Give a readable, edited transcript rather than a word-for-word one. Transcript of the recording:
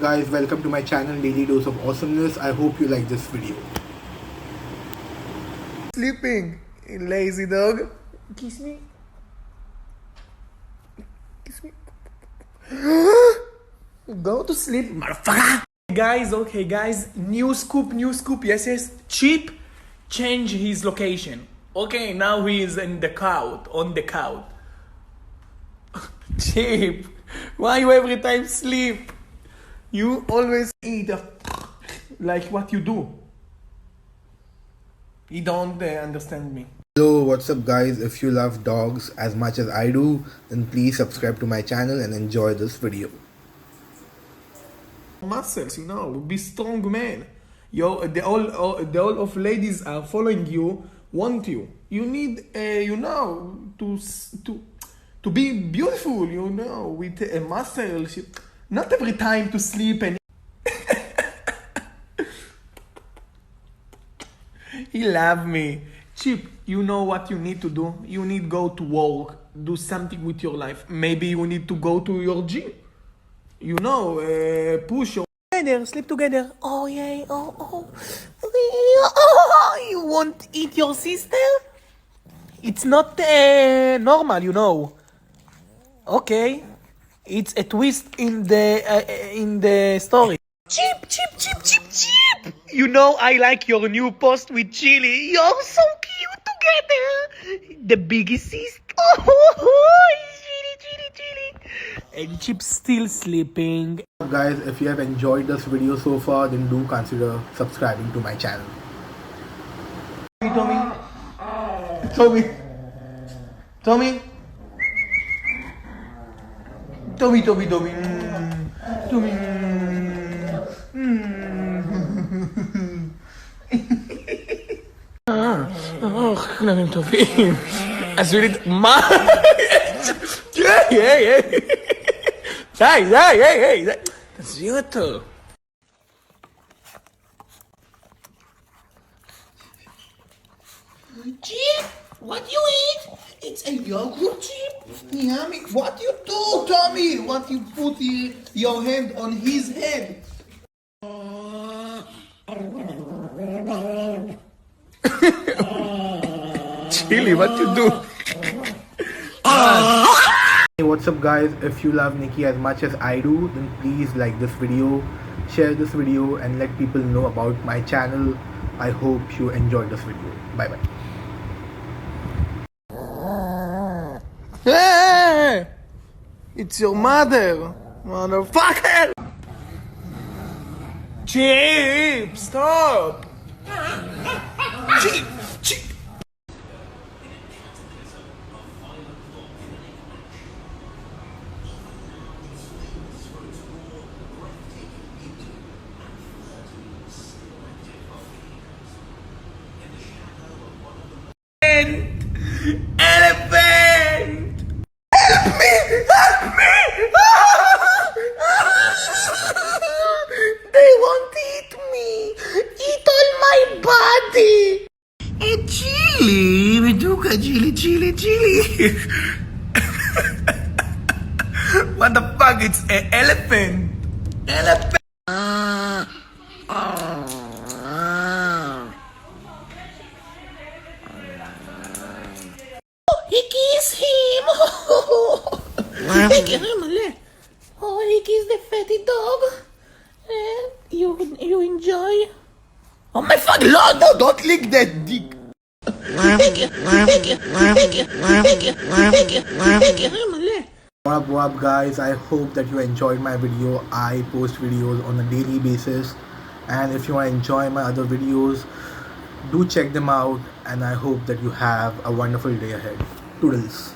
guys, welcome to my channel Daily Dose of Awesomeness. I hope you like this video. Sleeping, lazy dog. Kiss me. Kiss me. Go to sleep, motherfucker. Okay guys, new scoop. Yes. Chip change his location. Okay, now he is on the couch. Chip, why you every time sleep? You always eat like what you do. You don't understand me. Hello, what's up guys? If you love dogs as much as I do, then please subscribe to my channel and enjoy this video. Muscles, be strong man. The all of ladies are following you, want you. You need, to be beautiful, with a muscle. Not every time to sleep and. He love me. Chip, you know what you need to do? You need to go to work, do something with your life. Maybe you need to go to your gym. Push your together, sleep together. Oh yeah, oh. You won't eat your sister? It's not normal, Okay, it's a twist in the story. Chip. I like your new post with Chili. You're so cute together. The biggest sister. Chili. And Chip's still sleeping. Guys, if you have enjoyed this video so far, then do consider subscribing to my channel. Tommy. כלבים טובים. עשו לי... מה? די. תעזבי אותו. Chip, what you eat? It's a yogurt chip. Yummy. What you do, Tommy? What you put your hand on his head? Chili, what you do? Hey, what's up guys? If you love Nikki as much as I do, then please like this video, share this video and let people know about my channel. I hope you enjoyed this video. Bye bye. Hey! It's your mother, motherfucker! Chip, stop! Chip! Elephant! Help me! They won't eat me! Eat all my body! Chili! Meduca, chili! What the fuck? It's an elephant! He kissed him! He kissed the fatty dog. You enjoy? Oh my fuck! No, don't lick that dick! What up guys, I hope that you enjoyed my video. I post videos on a daily basis, and if you want to enjoy my other videos, do check them out, and I hope that you have a wonderful day ahead. Toodles.